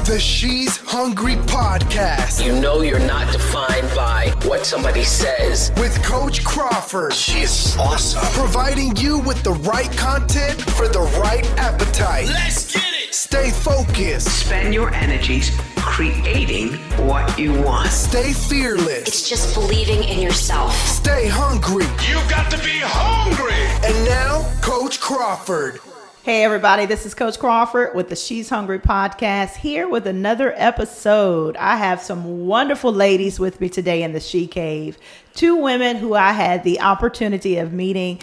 The She's Hungry podcast. You know you're not defined by what somebody says. With Coach Crawford. She is awesome. Providing you with the right content for the right appetite. Let's get it. Stay focused. Spend your energies creating what you want. Stay fearless. It's just believing in yourself. Stay hungry. You've got to be hungry. And now, Coach Crawford. Hey everybody, this is Coach Crawford with the She's Hungry podcast, here with another episode. I have some wonderful ladies with me today in the She Cave. Two women who I had the opportunity of meeting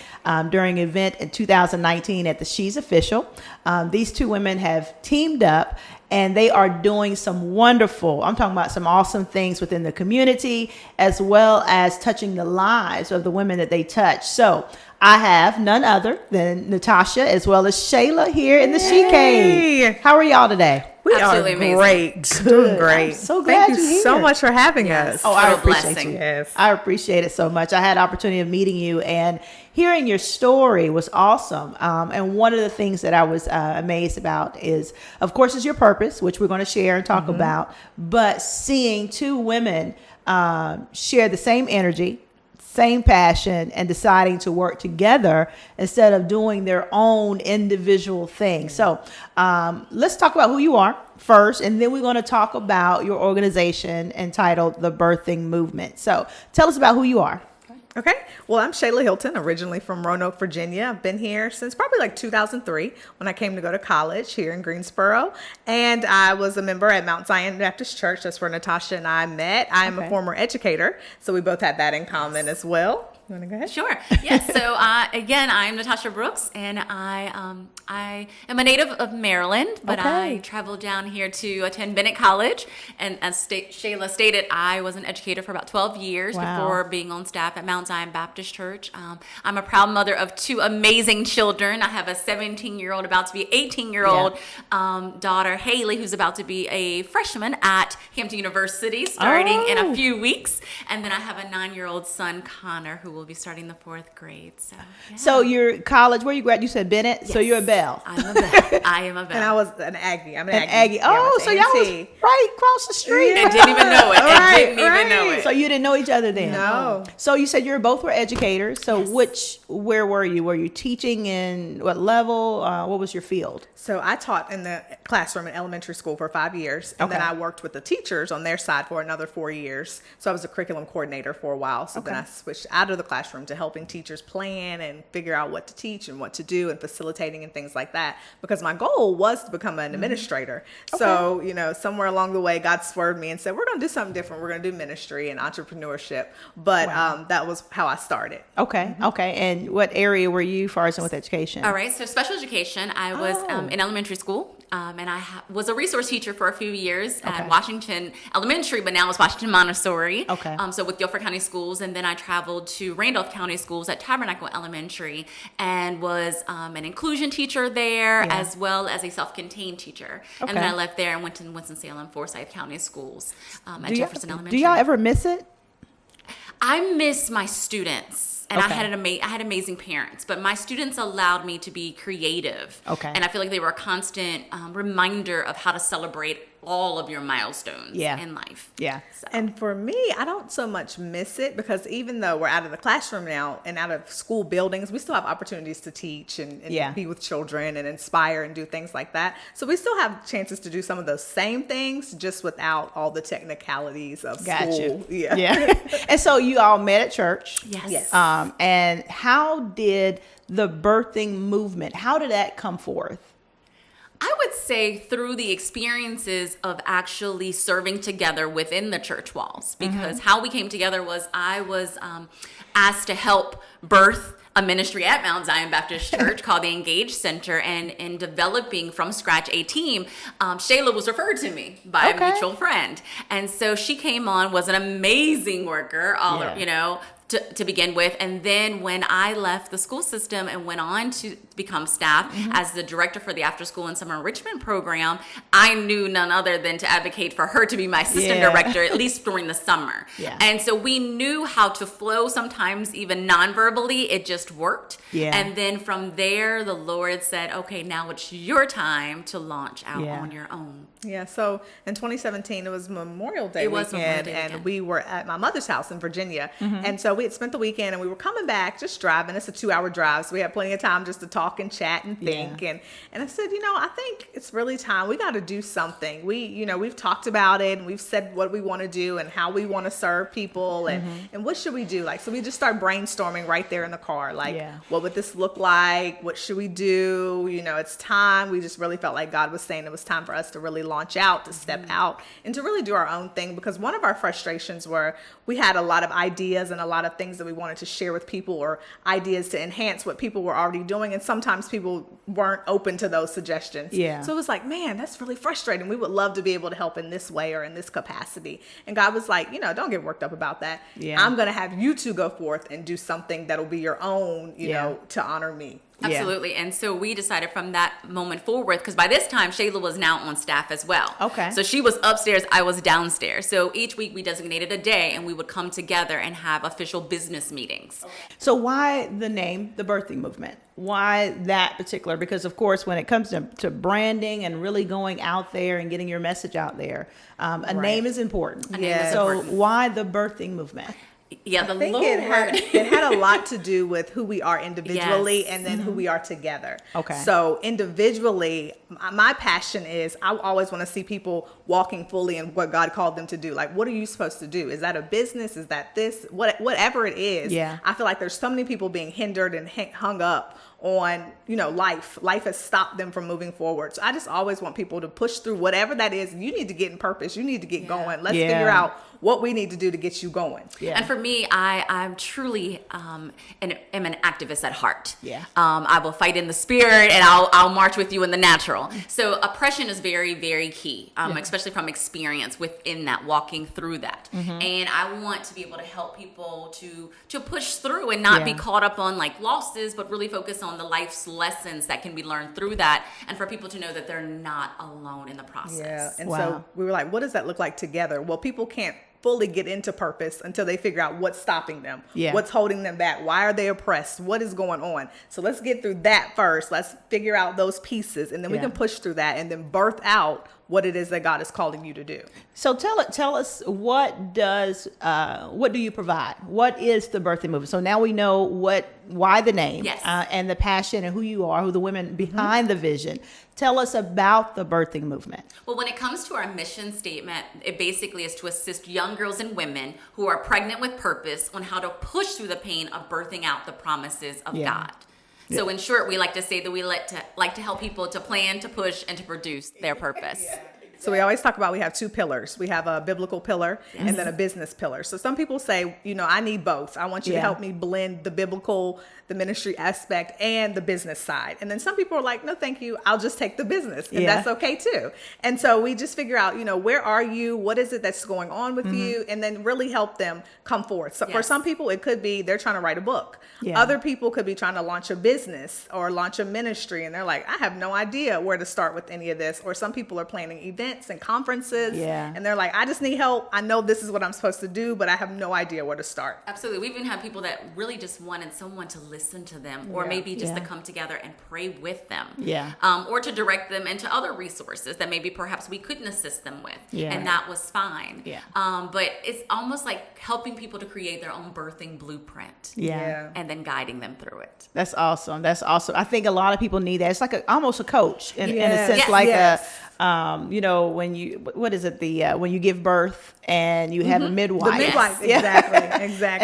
during an event in 2019 at the She's Official. These two women have teamed up and they are doing some wonderful, I'm talking about some awesome things within the community, as well as touching the lives of the women that they touch. So I have none other than Natasha as well as Shayla here in the She Cave. How are y'all today? We Absolutely are great. Good. Doing great. I'm so glad Thank you're you so here. much for having us. Oh, I What a appreciate blessing. you. Yes. I appreciate it so much. I had the opportunity of meeting you and hearing your story was awesome. And one of the things that I was amazed about is, of course, is your purpose, which we're going to share and talk about, but seeing two women share the same energy, same passion, and deciding to work together instead of doing their own individual thing. So let's talk about who you are first, and then we're going to talk about your organization entitled The Birthing Movement. So tell us about who you are. Okay. Well, I'm Shayla Hilton, originally from Roanoke, Virginia. I've been here since probably like 2003 when I came to go to college here in Greensboro. And I was a member at Mount Zion Baptist Church. That's where Natasha and I met. I am a former educator, so we both had that in common as well. You want to go ahead? Sure. Yes. So again, I'm Natasha Brooks, and I am a native of Maryland, but I traveled down here to attend Bennett College. And as Shayla stated, I was an educator for about 12 years before being on staff at Mount Zion Baptist Church. I'm a proud mother of two amazing children. I have a 17-year-old, about to be 18-year-old daughter, Haley, who's about to be a freshman at Hampton University starting in a few weeks. And then I have a 9-year-old son, Connor, who will be starting the 4th grade. So, yeah. So you're college, where you grad? You said Bennett? Yes. So you're a Bell. I'm a Bell. I am a Bell. And I was an Aggie. I'm an An Aggie. Aggie. Oh, so y'all was right across the street. I didn't even know it. I didn't even know right. it. So you didn't know each other then? No. So you said you both were educators. So where were you? Were you teaching in what level? What was your field? So I taught in the classroom in elementary school for 5 years. And then I worked with the teachers on their side for another 4 years. So I was a curriculum coordinator for a while. So then I switched out of the classroom to helping teachers plan and figure out what to teach and what to do and facilitating and things like that. Because my goal was to become an administrator. So, you know, somewhere along the way, God swerved me and said, we're going to do something different. We're going to do ministry and entrepreneurship. But that was how I started. Okay. Okay. And what area were you far as in with education? All right. So special education, I was in elementary school. And I was a resource teacher for a few years at Washington Elementary, but now it's Washington Montessori. Okay. So with Guilford County Schools. And then I traveled to Randolph County Schools at Tabernacle Elementary and was an inclusion teacher there as well as a self-contained teacher. And then I left there and went to Winston-Salem, Forsyth County Schools at Jefferson Elementary. Do y'all ever miss it? I miss my students. And I had amazing parents, but my students allowed me to be creative. Okay. And I feel like they were a constant reminder of how to celebrate all of your milestones in life. Yeah. So. And for me, I don't so much miss it because even though we're out of the classroom now and out of school buildings, we still have opportunities to teach and be with children and inspire and do things like that. So we still have chances to do some of those same things, just without all the technicalities of school. Yeah. And so you all met at church. Yes. And how did the birthing movement, how did that come forth? I would say through the experiences of actually serving together within the church walls, because how we came together was I was asked to help birth a ministry at Mount Zion Baptist Church called the Engage Center, and in developing from scratch a team, Shayla was referred to me by a mutual friend. And so she came on, was an amazing worker, to begin with. And then when I left the school system and went on become staff. As the director for the after school and summer enrichment program, I knew none other than to advocate for her to be my assistant director, at least during the summer. And so we knew how to flow, sometimes even non-verbally. It just worked. And then from there, the Lord said, okay, now it's your time to launch out on your own. So in 2017, it was Memorial Day weekend, and we were at my mother's house in Virginia. And so we had spent the weekend, and we were coming back, just driving. It's a 2-hour drive, so we had plenty of time just to talk and chat and think. And I said, I think it's really time. We got to do something. We've talked about it, and we've said what we want to do and how we want to serve people, and what should we do? So we just start brainstorming right there in the car. What would this look like? What should we do? It's time. We just really felt like God was saying it was time for us to really launch out, to step out, and to really do our own thing. Because one of our frustrations were we had a lot of ideas and a lot of things that we wanted to share with people, or ideas to enhance what people were already doing. And sometimes people weren't open to those suggestions. So it was like, man, that's really frustrating. We would love to be able to help in this way or in this capacity. And God was like, don't get worked up about that. I'm going to have you two go forth and do something that'll be your own, to honor me. Absolutely. And so we decided from that moment forward, because by this time, Shayla was now on staff as well. So she was upstairs, I was downstairs. So each week we designated a day, and we would come together and have official business meetings. So why the name, The Birthing Movement? Why that particular? Because, of course, when it comes to branding and really going out there and getting your message out there, a name is important. So why The Birthing Movement? Yeah, I think it had a lot to do with who we are individually and then who we are together. So individually, my passion is I always want to see people walking fully in what God called them to do. What are you supposed to do? Is that a business? Is that this? Whatever it is. I feel like there's so many people being hindered and hung up on, life. Life has stopped them from moving forward. So I just always want people to push through whatever that is. You need to get in purpose. You need to get going. Let's figure out what we need to do to get you going. And for me, I'm truly am an activist at heart. I will fight in the spirit, and I'll march with you in the natural. So oppression is very, very key, especially from experience within that, walking through that. And I want to be able to help people to push through and not be caught up on losses, but really focus on the life's lessons that can be learned through that, and for people to know that they're not alone in the process. And so we were like, what does that look like together? Well, people can't fully get into purpose until they figure out what's stopping them, what's holding them back, why are they oppressed, what is going on. So let's get through that first. Let's figure out those pieces, and then we can push through that and then birth out what it is that God is calling you to do. So tell us, what do you provide? What is the Birthing Movement? So now we know why the name, and the passion, and who you are, who the women behind the vision. Tell us about the Birthing Movement. Well, when it comes to our mission statement, it basically is to assist young girls and women who are pregnant with purpose on how to push through the pain of birthing out the promises of God. So in short, we like to say that we like to help people to plan, to push, and to produce their purpose. So we always talk about, we have two pillars. We have a biblical pillar and then a business pillar. So some people say, I need both. I want you to help me blend the biblical, the ministry aspect, and the business side. And then some people are like, no, thank you. I'll just take the business. And that's okay too. And so we just figure out, where are you? What is it that's going on with you? And then really help them come forth. So for some people, it could be they're trying to write a book. Other people could be trying to launch a business or launch a ministry. And they're like, I have no idea where to start with any of this. Or some people are planning events and conferences. And they're like, I just need help. I know this is what I'm supposed to do, but I have no idea where to start. Absolutely. We even have people that really just wanted someone to listen to them, or maybe just to come together and pray with them, or to direct them into other resources that maybe perhaps we couldn't assist them with, and that was fine. But it's almost like helping people to create their own birthing blueprint, and then guiding them through it. That's awesome. I think a lot of people need that. It's like almost a coach in a sense, when you, what is it? When you give birth and you have a midwife. The midwife, exactly.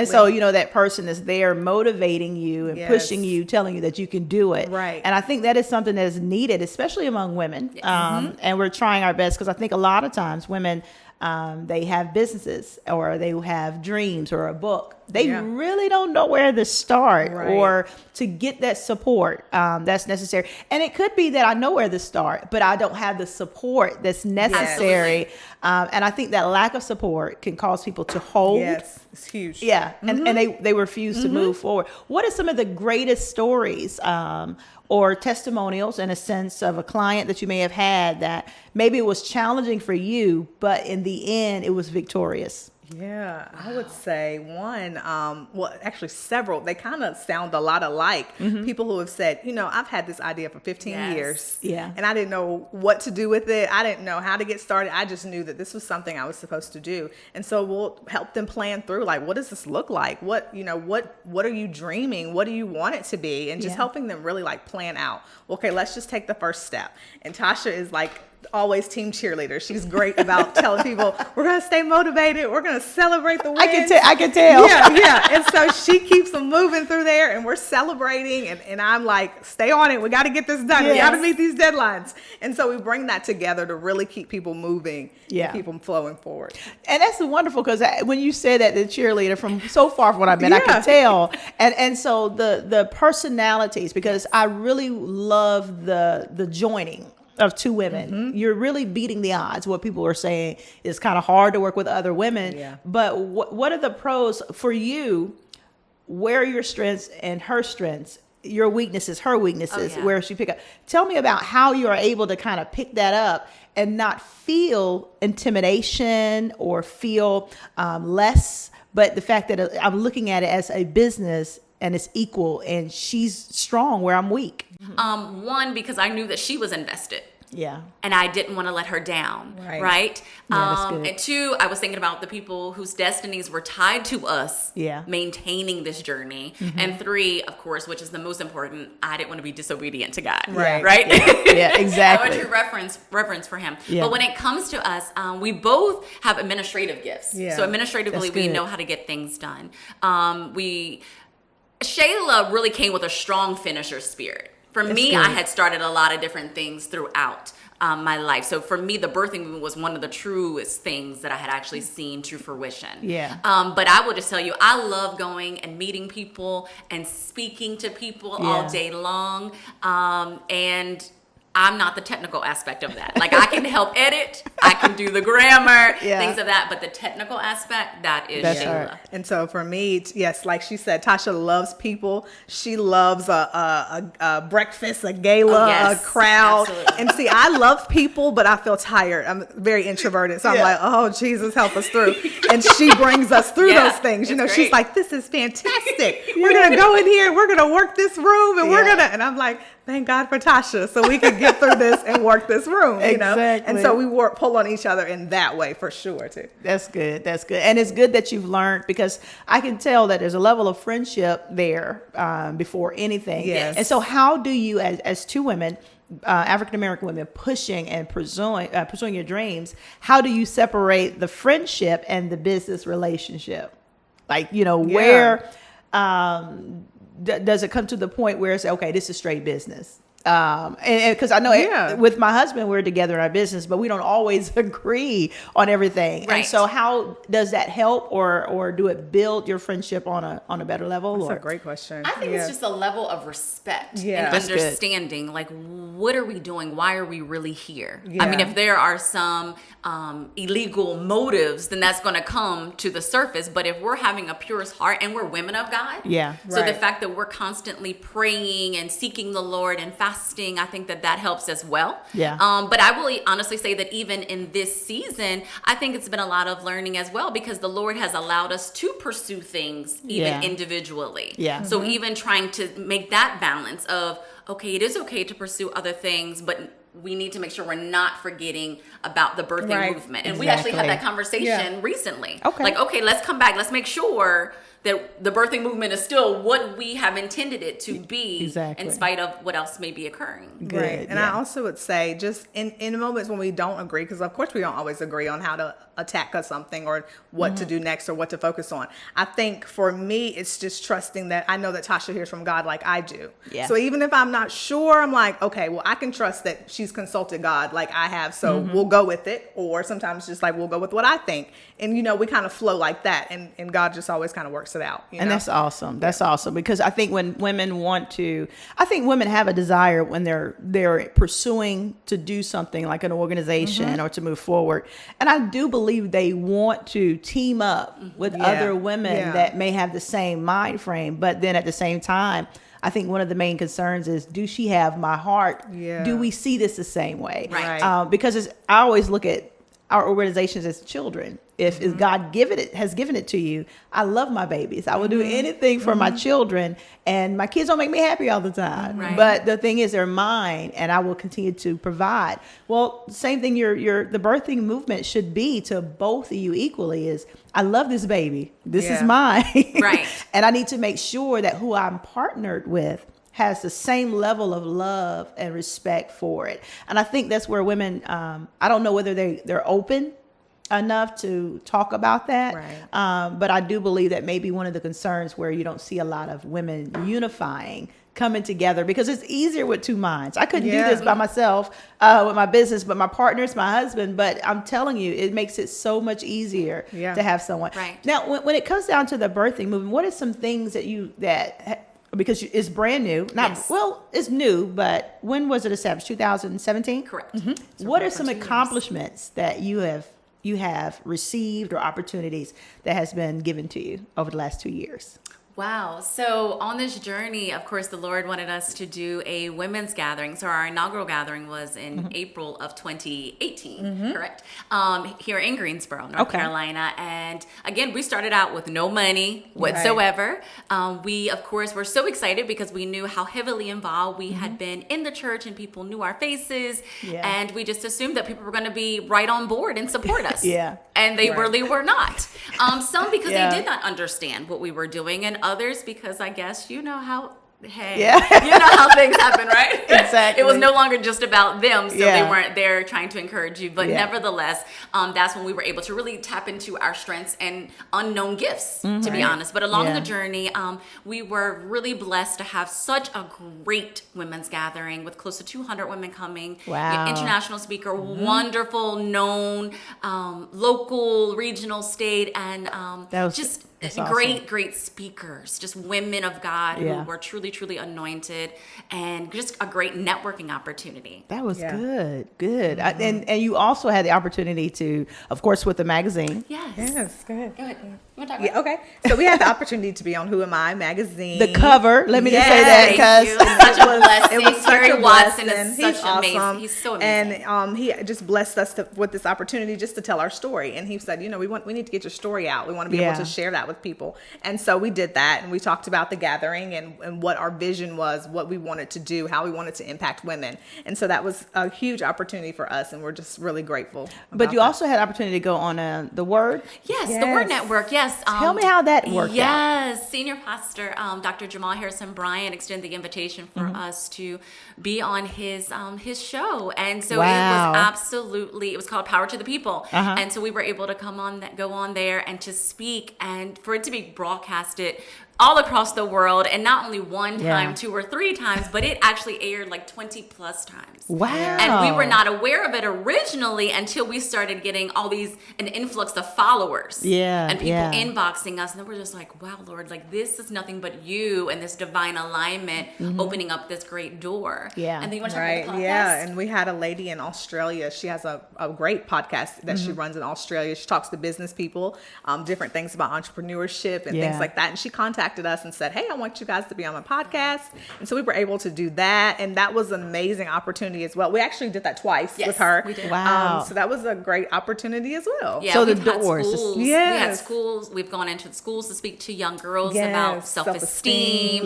And so, that person is there motivating you and pushing you, telling you that you can do it. Right. And I think that is something that is needed, especially among women. And we're trying our best, because I think a lot of times women, they have businesses, or they have dreams, or a book. They really don't know where to start or to get that support that's necessary. And it could be that I know where to start, but I don't have the support that's necessary. And I think that lack of support can cause people to hold. Yes, it's huge. And they refuse to move forward. What are some of the greatest stories or testimonials in a sense of a client that you may have had that maybe it was challenging for you, but in the end it was victorious? Yeah, I would say one, well, actually several. They kind of sound a lot alike. People who have said, I've had this idea for 15 years. Yeah. And I didn't know what to do with it. I didn't know how to get started. I just knew that this was something I was supposed to do. And so we'll help them plan through, like, what does this look like? What are you dreaming? What do you want it to be? And just helping them really like plan out. Okay, let's just take the first step. And Tasha is like always team cheerleader. She's great about telling people, we're going to stay motivated. We're going to celebrate the wins. I can tell. Yeah. And so she keeps them moving through there and we're celebrating. And I'm like, stay on it. We got to get this done. Yes. We got to meet these deadlines. And so we bring that together to really keep people moving and keep them flowing forward. And that's wonderful because when you said that, the cheerleader, from so far from what I've been, I can tell. And so the personalities, because I really love the joining of two women. You're really beating the odds. What people are saying is kind of hard to work with other women. Yeah. But what are the pros for you? Where are your strengths and her strengths? Your weaknesses, her weaknesses, where she pick up. Tell me about how you are able to kind of pick that up and not feel intimidation or feel less, but the fact that I'm looking at it as a business and it's equal and she's strong where I'm weak. One, because I knew that she was invested. Yeah. And I didn't want to let her down. Right. Yeah, that's good. And two, I was thinking about the people whose destinies were tied to us maintaining this journey. And three, of course, which is the most important, I didn't want to be disobedient to God. Right. Yeah, exactly. I want to reverence for him. Yeah. But when it comes to us, we both have administrative gifts. Yeah. So administratively, we know how to get things done. Shayla really came with a strong finisher spirit. For me, I had started a lot of different things throughout my life. So for me, the birthing movement was one of the truest things that I had actually seen to fruition. Yeah. But I will just tell you, I love going and meeting people and speaking to people all day long. And I'm not the technical aspect of that. Like I can help edit, I can do the grammar, things of that, but the technical aspect, that is Shayla. And so for me, yes, like she said, Tasha loves people. She loves a breakfast, a gala, a crowd. Absolutely. And see, I love people, but I feel tired. I'm very introverted. So I'm like, oh, Jesus, help us through. And she brings us through those things. She's like, this is fantastic. We're going to go in here, we're going to work this room, and we're going to, and I'm like, thank God for Tasha, so we could get through this and work this room, And so we pull on each other in that way for sure too. That's good. And it's good that you've learned, because I can tell that there's a level of friendship there before anything. Yes. And so how do you, as two women, African-American women, pushing and pursuing your dreams, how do you separate the friendship and the business relationship? Like, where does it come to the point where it's okay, this is straight business? And because I know with my husband, we're together in our business, but we don't always agree on everything. Right. And so how does that help or do it build your friendship on a better level? That's a great question. I think it's just a level of respect and understanding. Good. Like, what are we doing? Why are we really here? Yeah. I mean, if there are some illegal motives, then that's going to come to the surface. But if we're having a purest heart and we're women of God, so the fact that we're constantly praying and seeking the Lord and fasting, I think that helps as well. Yeah. But I will honestly say that even in this season, I think it's been a lot of learning as well, because the Lord has allowed us to pursue things even individually. Yeah. So even trying to make that balance of, okay, it is okay to pursue other things, but we need to make sure we're not forgetting about the birthing movement. And we actually had that conversation recently. Okay. Like, okay, let's come back. Let's make sure that the birthing movement is still what we have intended it to be, in spite of what else may be occurring. Good. Right. And I also would say, just in moments when we don't agree, because of course we don't always agree on how to attack something or what to do next or what to focus on. I think for me, it's just trusting that I know that Tasha hears from God like I do. Yeah. So even if I'm not sure, I'm like, okay, well, I can trust that she's consulted God like I have. So we'll go with it. Or sometimes just like, we'll go with what I think. And, we kind of flow like that. And God just always kind of works it out. And that's awesome. That's awesome. Because I think when women women have a desire when they're pursuing to do something like an organization or to move forward. And I do believe they want to team up with other women that may have the same mind frame. But then at the same time, I think one of the main concerns is, do she have my heart? Yeah. Do we see this the same way? Right. Because I always look at our organizations as children. If God has given it to you, I love my babies. I will do anything for my children, and my kids don't make me happy all the time. Right. But the thing is, they're mine, and I will continue to provide. Well, same thing. The birthing movement should be to both of you equally. Is I love this baby. This is mine. Right. And I need to make sure that who I'm partnered with has the same level of love and respect for it. And I think that's where women, I don't know whether they're open enough to talk about that. Right. But I do believe that maybe one of the concerns where you don't see a lot of women unifying, coming together, because it's easier with two minds. I couldn't do this by myself with my business, but my partner's my husband. But I'm telling you, it makes it so much easier to have someone. Right. Now, when it comes down to the birthing movement, what are some things because it's brand new, well, it's new, but when was it established? 2017? Correct. Mm-hmm. What are some accomplishments that you have received or opportunities that has been given to you over the last 2 years? Wow. So on this journey, of course, the Lord wanted us to do a women's gathering. So our inaugural gathering was in April of 2018, correct? Here in Greensboro, North Carolina. And again, we started out with no money whatsoever. We, of course, were so excited because we knew how heavily involved we had been in the church, and people knew our faces. Yeah. And we just assumed that people were going to be right on board and support us. And they really were not. Some because they did not understand what we were doing, and others because I guess you know how you know how things happen, right? Exactly. It was no longer just about them, so they weren't there trying to encourage you. But nevertheless, that's when we were able to really tap into our strengths and unknown gifts, to be honest. But along the journey, we were really blessed to have such a great women's gathering with close to 200 women coming. Wow. International speaker, wonderful, known, local, regional, state, and just awesome. Great speakers, just women of God who were truly anointed, and just a great networking opportunity. That was good. And you also had the opportunity to, of course, with the magazine. Yes, go ahead. Go ahead. Okay. So we had the opportunity to be on Who Am I magazine. The cover, let me just say that, because such a blessing. It was such Terry a Watson blessing. is He's such awesome. amazing. He's so amazing. And he just blessed us with this opportunity just to tell our story. And he said, we need to get your story out. We want to be able to share that with people. And so we did that, and we talked about the gathering and what our vision was, what we wanted to do, how we wanted to impact women. And so that was a huge opportunity for us, and we're just really grateful. But you also had opportunity to go on The Word. Yes, The Word Network. Yes. Tell me how that worked out. Yes, Senior Pastor Dr. Jamal Harrison Bryant extended the invitation for us to be on his show, and so it was called Power to the People, and so we were able to go on there and to speak, and for it to be broadcasted all across the world, and not only one time, 2 or 3 times, but it actually aired like 20 plus times. Wow. And we were not aware of it originally until we started getting an influx of followers. And people inboxing us, and then we're just like, wow, Lord, like this is nothing but you and this divine alignment opening up this great door. And then you want to talk about the podcast? Yeah, and we had a lady in Australia. She has a great podcast that she runs in Australia. She talks to business people, different things about entrepreneurship and things like that. And she contacted us and said, hey, I want you guys to be on my podcast. And so we were able to do that. And that was an amazing opportunity as well. We actually did that twice with her. We did. Wow. So that was a great opportunity as well. Yeah, so the we've had doors. schools. We had schools. We've gone into schools to speak to young girls about self-esteem.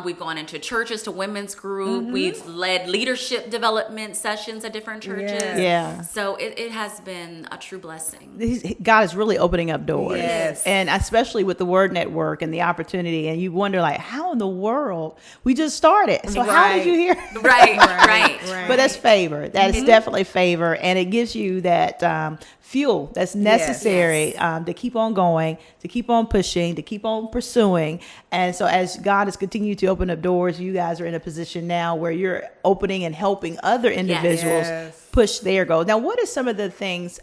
We've gone into churches to women's group. We've led leadership development sessions at different churches. So it has been a true blessing. God is really opening up doors. And especially with the Word Network and the opportunity, and you wonder, like, how in the world we just started? So how did you hear? Right. But that's favor. That is definitely favor, and it gives you that fuel that's necessary to keep on going, to keep on pushing, to keep on pursuing. And so as God has continued to open up doors, you guys are in a position now where you're opening and helping other individuals push their goals. Now, what are some of the things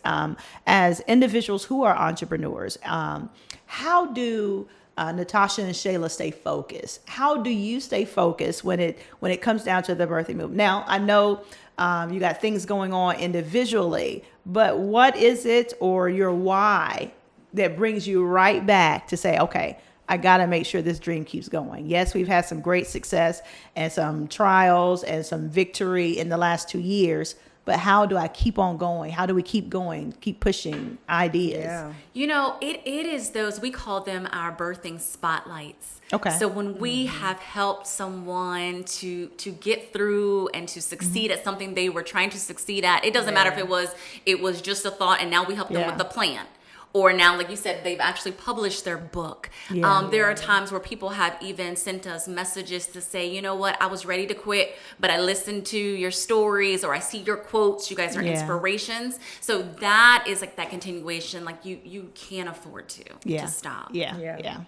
as individuals who are entrepreneurs? How do Natasha and Shayla stay focused? How do you stay focused when it comes down to the birthing movement? Now, I know you got things going on individually, but what is it, or your why, that brings you right back to say, okay, I got to make sure this dream keeps going. Yes, we've had some great success and some trials and some victory in the last 2 years. But how do I keep on going? How do we keep going, keep pushing ideas? Yeah. You know, it is those, we call them our birthing spotlights. Okay. So when we have helped someone to get through and to succeed at something they were trying to succeed at, it doesn't matter if it was just a thought and now we help them with the plan. Or now, like you said, they've actually published their book. There are times where people have even sent us messages to say, you know what, I was ready to quit, but I listened to your stories or I see your quotes. You guys are inspirations. So that is like that continuation. Like you can't afford to stop. Yeah.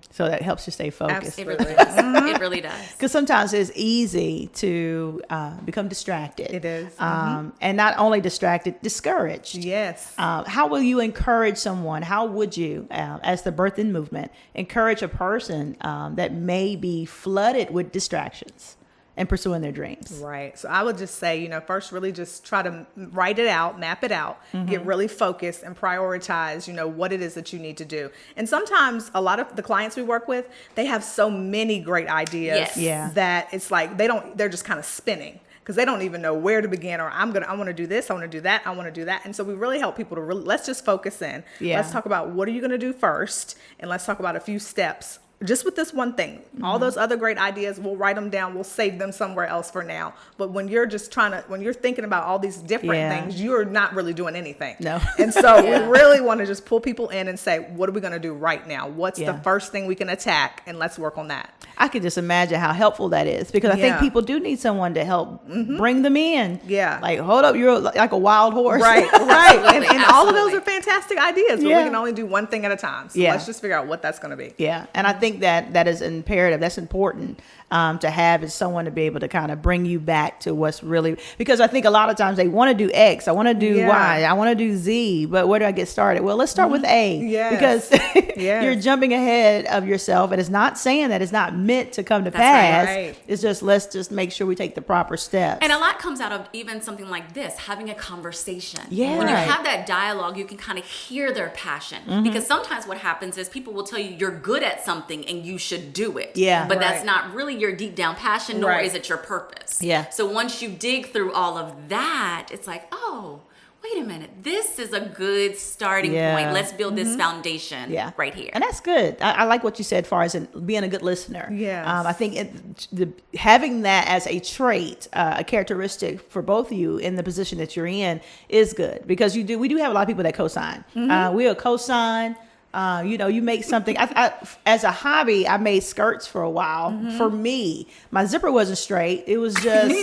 So that helps you stay focused. It really does. It really does. Because sometimes it's easy to become distracted. It is. And not only distracted, discouraged. Yes. How will you encourage someone? How would you, as the birthing movement, encourage a person that may be flooded with distractions and pursuing their dreams? Right. So I would just say, first really just try to write it out, map it out, get really focused and prioritize, what it is that you need to do. And sometimes a lot of the clients we work with, they have so many great ideas that it's like they're just kind of spinning because they don't even know where to begin, or I want to do this, I want to do that, I want to do that. And so we really help people to let's just focus in. Let's talk about what are you going to do first, and let's talk about a few steps. Just with this one thing, all those other great ideas, we'll write them down. We'll save them somewhere else for now. But when you're just when you're thinking about all these different things, you're not really doing anything. No. And so we really want to just pull people in and say, what are we going to do right now? What's the first thing we can attack? And let's work on that. I can just imagine how helpful that is, because I think people do need someone to help bring them in. Yeah. Like, hold up, you're like a wild horse. Right. And all of those are fantastic ideas, but we can only do one thing at a time. So let's just figure out what that's going to be. Yeah. And I think that is imperative. That's important to have, is someone to be able to kind of bring you back to what's really, because I think a lot of times they want to do X, I want to do Y, I want to do Z, but where do I get started? Well, let's start with A, because you're jumping ahead of yourself, and it's not saying that it's not meant to come to pass. Right. It's just, let's just make sure we take the proper steps. And a lot comes out of even something like this, having a conversation. Yeah. When you have that dialogue, you can kind of hear their passion. Because sometimes what happens is people will tell you you're good at something and you should do it. Yeah. But that's not really your deep down passion, nor is it your purpose. Yeah. So once you dig through all of that, it's like, oh, wait a minute, this is a good starting point. Let's build this foundation right here. And that's good. I like what you said as far as being a good listener. Yes. I think having that as a trait, a characteristic for both of you in the position that you're in is good, because we do have a lot of people that co-sign. We'll co-sign. You make something. I as a hobby, I made skirts for a while. For me, my zipper wasn't straight. It was just,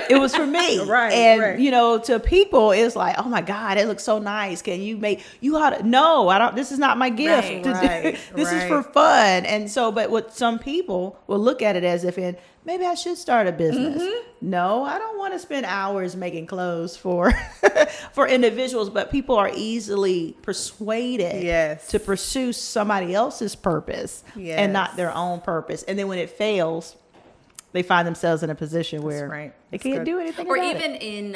it was for me. Right. And, to people, it's like, oh my God, it looks so nice. Can you no, I don't, this is not my gift. This is for fun. And so, but what some people will look at it as if maybe I should start a business. No, I don't want to spend hours making clothes for individuals, but people are easily persuaded to pursue somebody else's purpose and not their own purpose. And then when it fails, they find themselves in a position where they can't do anything or about even it. in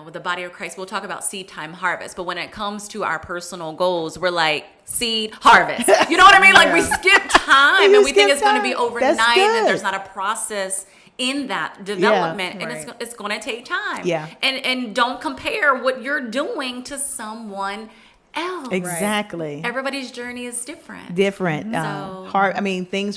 with the body of Christ, we'll talk about seed time, harvest, but when it comes to our personal goals, we're like seed, harvest, you know what I mean? Like we skip time and we think it's going to be overnight, and there's not a process in that development, and it's going to take time. And don't compare what you're doing to someone else. Exactly. Everybody's journey is different. Things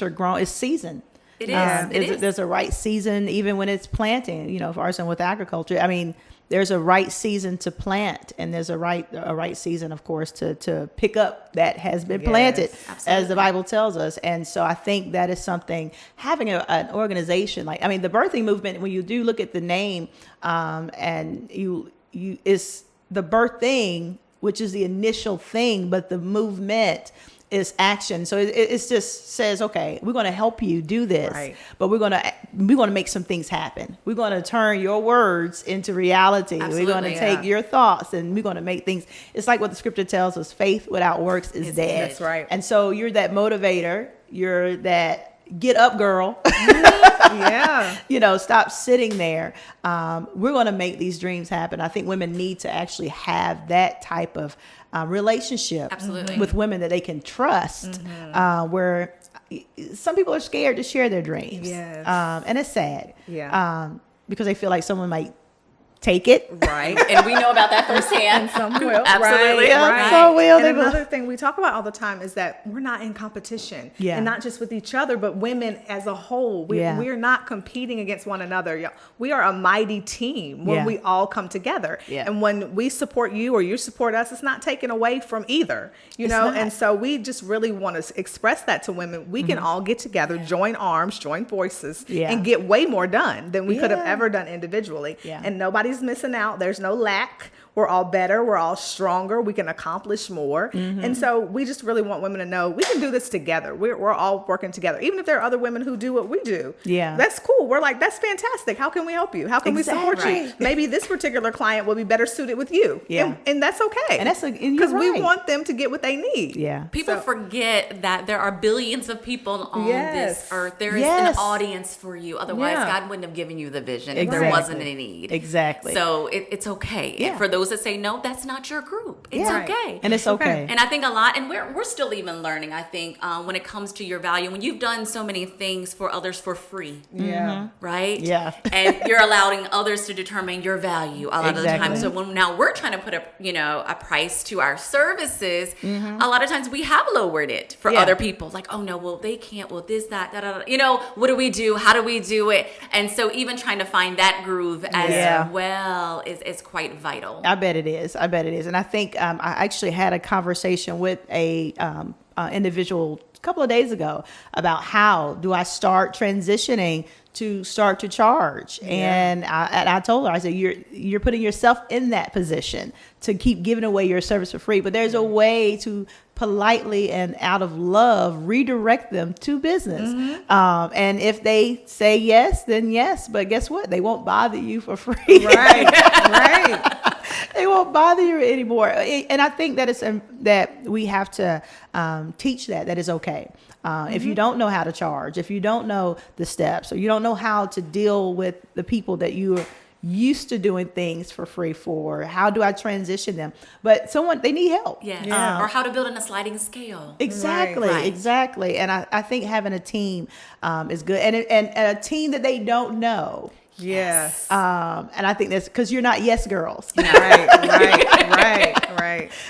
are growing. It's season. It is. There's a right season, even when it's planting, for us and with agriculture. I mean, there's a right season to plant, and there's a right season, of course, to pick up that has been planted, as the Bible tells us. And so I think that is something, having an organization, the birthing movement, when you do look at the name, and you is the birth thing, which is the initial thing, but the movement is action. So it just says, okay, we're going to help you do this, but we're going to make some things happen. We're going to turn your words into reality. We're going to take your thoughts, and we're going to make things. It's like what the scripture tells us: faith without works is dead. That's right. And so you're that motivator. You're that get up, girl. Yeah. You know, stop sitting there. We're going to make these dreams happen. I think women need to actually have that type of relationship Absolutely. with women that they can trust, where some people are scared to share their dreams. Yes. And it's sad. Yeah. Because they feel like someone might take it. Right. And we know about that firsthand. Some will. Absolutely. Right, Yeah, right. some will. And They will. another thing we talk about all the time is that we're not in competition. Yeah. And not just with each other, but women as a whole. Yeah. We're not competing against one another. We are a mighty team when Yeah. we all come together. Yeah. And when we support you or you support us, it's not taken away from either. You know, not. and so we just really want to express that to women. We can all get together, join arms, join voices, Yeah. and get way more done than we could have Yeah. ever done individually. Yeah. And nobody's missing out. There's no lack. We're all better. We're all stronger. We can accomplish more. And so we just really want women to know we can do this together. We're all working together. Even if there are other women who do what we do. Yeah. That's cool. We're like, that's fantastic. How can we help you? How can we support you? Exactly. Maybe this particular client will be better suited with you. Yeah. And that's okay. And you're because we right. want them to get what they need. Yeah. People So- forget that there are billions of people on Yes. this earth. There is Yes. an audience for you. Otherwise, Yeah. God wouldn't have given you the vision if there Exactly. wasn't a need. Exactly. So it's okay. Yeah. And for those that say no, that's not your group. It's Yeah. okay. And it's okay. And I think a lot, and we're still even learning, I think, when it comes to your value, when you've done so many things for others for free, Yeah. right? Yeah. And you're allowing others to determine your value a lot of the time. Exactly. So when now we're trying to put a price to our services, a lot of times we have lowered it for Yeah. other people. Like, oh no, well they can't, well this, that, da, da, da. You know, what do we do? How do we do it? And so even trying to find that groove as Yeah. well is quite vital. I bet it is. And I think I actually had a conversation with a individual a couple of days ago about how do I start transitioning to start to charge. And I told her, I said, you're putting yourself in that position to keep giving away your service for free. But there's a way to politely and out of love redirect them to business. And if they say yes, then yes. But guess what? They won't bother you for free. Right. They won't bother you anymore. And I think that it's that we have to teach that is okay. If you don't know how to charge, if you don't know the steps, or you don't know how to deal with the people that you are used to doing things for free for, how do I transition them? But they need help. Yes. Yeah. Or how to build on a sliding scale. Exactly, Right. exactly. And I think having a team is good, and a team that they don't know. Yes. And I think that's because you're not yes girls. Right.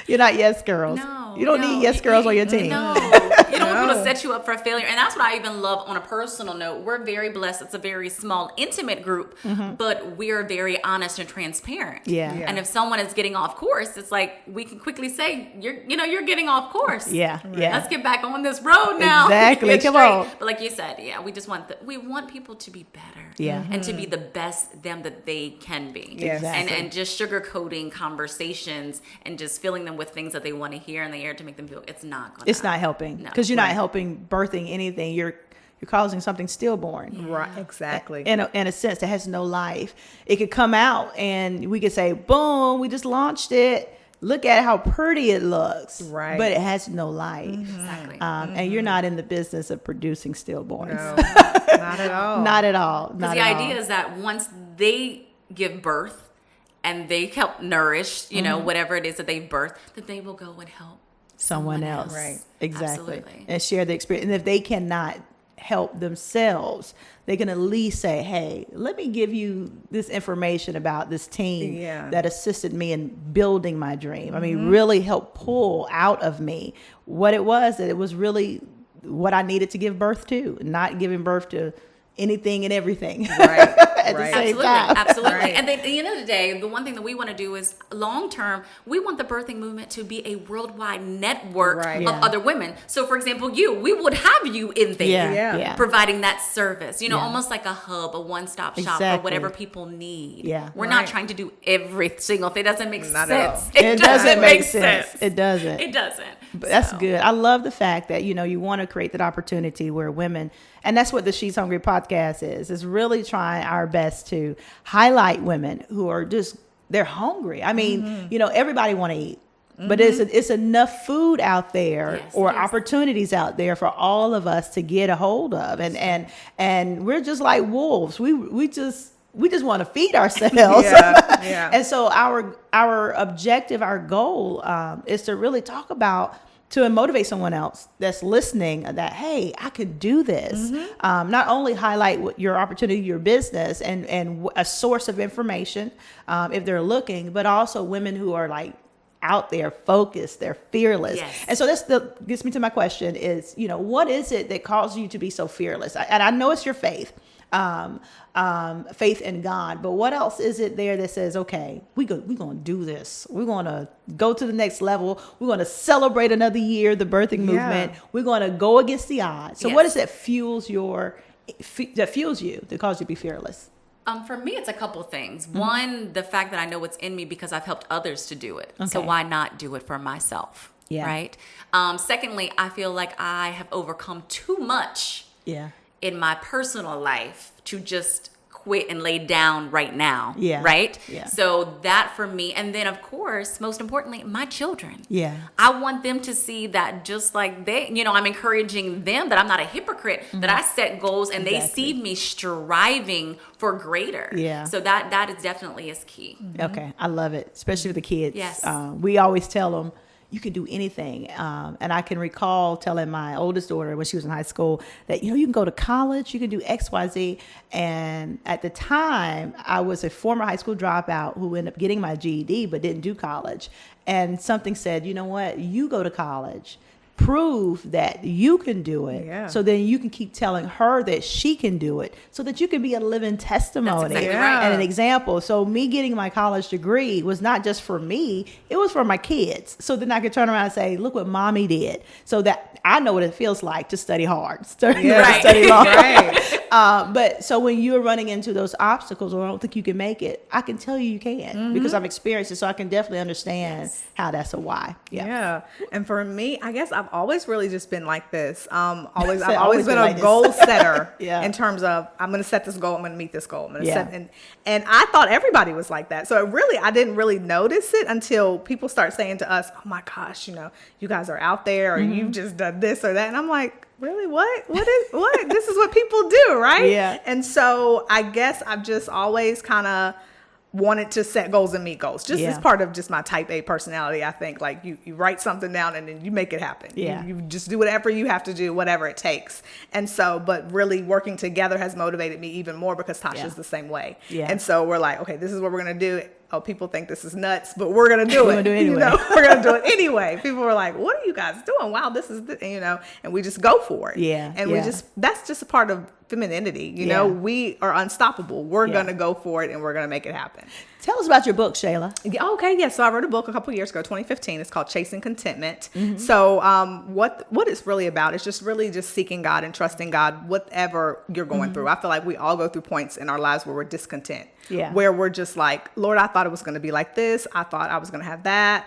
You're not yes girls. No, you don't need yes girls on your team. No, you don't want people to set you up for failure. And that's what I even love on a personal note. We're very blessed. It's a very small, intimate group, but we're very honest and transparent. Yeah. Yeah. And if someone is getting off course, it's like we can quickly say, you're getting off course. Yeah. Let's get back on this road now. Exactly. Get Come straight. on. But like you said, we just we want people to be better. Yeah. And to be the best them that they can be. Yes. Exactly. And just sugarcoating conversations and just filling them with things that they want to hear in the air to make them feel it's not helping No. because you're not helping birthing anything. You're causing something stillborn. Right. Exactly. In a sense that has no life. It could come out and we could say, boom, we just launched it. Look at how pretty it looks. Right. But it has no life. Exactly. And you're not in the business of producing stillborns. No, not at all. Not at all. Because the idea is that once they give birth and they help nourish, whatever it is that they've birthed, that they will go and help someone else. Right. Exactly. Absolutely. And share the experience. And if they cannot help themselves, they can at least say, hey, let me give you this information about this team that assisted me in building my dream. I mean, really helped pull out of me what it was, that it was really what I needed to give birth to, not giving birth to anything and everything. Right. At the same Absolutely, time. absolutely. Right. And at the end of the day, the one thing that we want to do is long term, we want the birthing movement to be a worldwide network Right. of Yeah. other women. So, for example, we would have you in there Yeah. providing that service, Yeah. almost like a hub, a one-stop shop for Exactly. whatever people need. Yeah. We're Right. not trying to do every single thing. It doesn't make Not at all. sense. It doesn't make sense. It doesn't. It doesn't. But that's So. good. I love the fact that, you want to create that opportunity where women, and that's what the She's Hungry podcast is really trying our best to highlight women who are they're hungry. I mean, everybody want to eat. but it's enough food out there, Yes, or it is. opportunities out there for all of us to get a hold of, and we're just like wolves. We just want to feed ourselves. Yeah. And so our objective, our goal, is to really talk about, to motivate someone else that's listening, that, hey, I could do this. Not only highlight what your opportunity, your business, and a source of information if they're looking, but also women who are like out there, focused, they're fearless. Yes. And so gets me to my question is, what is it that causes you to be so fearless? And I know it's your faith. Faith in God, but what else is it there that says, okay, we're going to do this. We're going to go to the next level. We're going to celebrate another year, the birthing movement. We're going to go against the odds. So Yes. what is that fuels you, that causes you to be fearless? For me, it's a couple things. One, the fact that I know what's in me because I've helped others to do it. So Okay. why not do it for myself? Yeah. Right. Secondly, I feel like I have overcome too much Yeah. in my personal life to just quit and lay down right now. Yeah. Right? Yeah. So that for me, and then of course, most importantly, my children. Yeah. I want them to see that just like I'm encouraging them, that I'm not a hypocrite, that I set goals and they see me striving for greater. Yeah. So that is definitely is key. Okay. I love it, especially with the kids. Yes. We always tell them, you can do anything. And I can recall telling my oldest daughter when she was in high school that, you can go to college, you can do X, Y, Z. And at the time, I was a former high school dropout who ended up getting my GED but didn't do college. And something said, you know what, you go to college. Prove that you can do it. Yeah. So then you can keep telling her that she can do it, so that you can be a living testimony That's exactly right. and an example. So me getting my college degree was not just for me, it was for my kids. So then I could turn around and say, look what mommy did. So that I know what it feels like to study hard, study long. Right. But so when you're running into those obstacles, or I don't think you can make it, I can tell you can, because I've experienced it. So I can definitely understand how that's a why. Yeah. And for me, I guess I've always really just been like this. I've always always been been a like this. goal setter Yeah. in terms of, I'm going to set this goal. I'm going to meet this goal. I'm going to Yeah. set, and I thought everybody was like that. So I didn't really notice it until people start saying to us, oh my gosh, you guys are out there, or you've just done this or that. And I'm like, really? What? What? This is what people do, right? Yeah. And so I guess I've just always kind of wanted to set goals and meet goals. Just as part of just my type A personality, I think. Like you write something down and then you make it happen. Yeah. You just do whatever you have to do, whatever it takes. And so, but really working together has motivated me even more, because Tasha's the same way. Yeah. And so we're like, okay, this is what we're going to do. Oh, people think this is nuts, but we're going to do it. We're gonna do it anyway. We're going to do it anyway. People were like, what are you guys doing? Wow, this is, and we just go for it. Yeah. And that's just a part of femininity. Yeah. We are unstoppable. We're Yeah. going to go for it, and we're going to make it happen. Tell us about your book, Shayla. Yeah, okay, yeah. So I wrote a book a couple years ago, 2015. It's called Chasing Contentment. So what it's really about is just really just seeking God and trusting God, whatever you're going through. I feel like we all go through points in our lives where we're discontent. Yeah. Where we're just like, Lord, I thought it was going to be like this. I thought I was going to have that.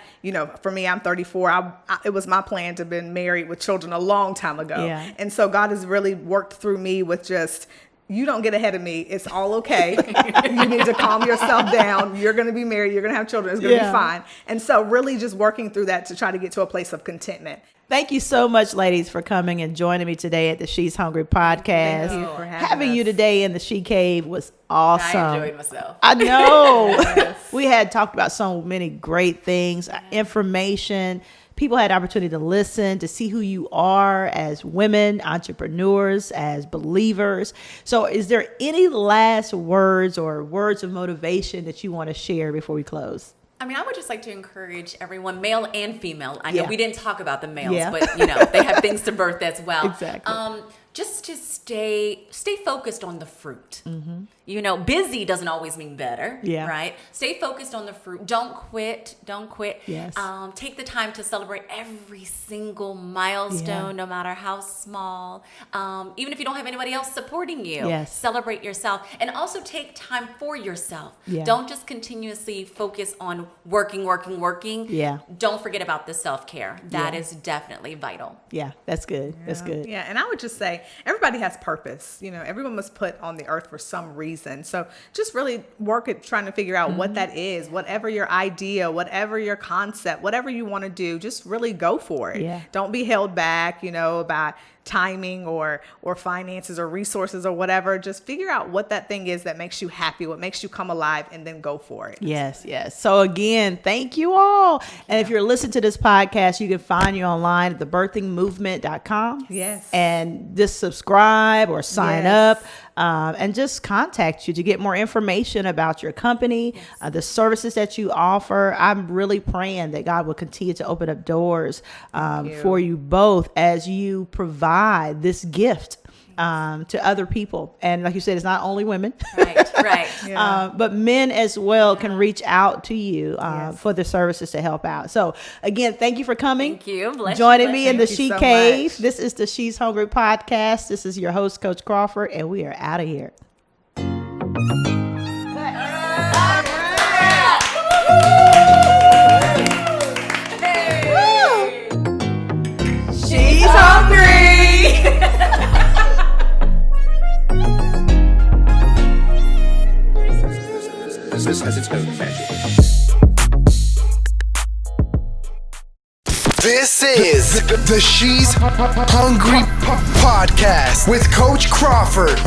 For me, I'm 34. It was my plan to have been married with children a long time ago. Yeah. And so God has really worked through me with just, you don't get ahead of me. It's all okay. You need to calm yourself down. You're going to be married. You're going to have children. It's going to be fine. And so really just working through that to try to get to a place of contentment. Thank you so much, ladies, for coming and joining me today at the She's Hungry podcast. Thank you for having Having us. you today in the She Cave was awesome. I enjoyed myself. I know. We had talked about so many great things, information. People had opportunity to listen, to see who you are as women, entrepreneurs, as believers. So is there any last words or words of motivation that you want to share before we close? I mean, I would just like to encourage everyone, male and female. I know Yeah. we didn't talk about the males, Yeah. but they have things to birth as well. Exactly. Just to stay focused on the fruit. Busy doesn't always mean better. Yeah. Right. Stay focused on the fruit. Don't quit. Yes. Take the time to celebrate every single milestone, no matter how small. Even if you don't have anybody else supporting you. Yes. Celebrate yourself, and also take time for yourself. Yeah. Don't just continuously focus on working. Yeah. Don't forget about the self-care. That is definitely vital. Yeah, that's good. That's good. Yeah, and I would just say, say everybody has purpose. You know, everyone was put on the earth for some reason. So just really work at trying to figure out what that is, whatever your idea, whatever your concept, whatever you want to do, just really go for it. Yeah. Don't be held back, you know, by timing or finances or resources or whatever. Just figure out what that thing is that makes you happy, what makes you come alive, and then go for it. Yes. So again, thank you all. And if you're listening to this podcast, you can find you online at thebirthingmovement.com. Yes. And just subscribe or sign up. And just contact you to get more information about your company, the services that you offer. I'm really praying that God will continue to open up doors for you both as you provide this gift to other people. And like you said, it's not only women, Right. but men as well can reach out to you for the services to help out. So again, thank you for coming. Thank you. Joining me in the Thank She you so Cave. much. This is the She's Hungry podcast. This is your host, Coach Crawford, and we are out of here. She's hungry. This has its own magic. This is the She's Hungry podcast with Coach Crawford.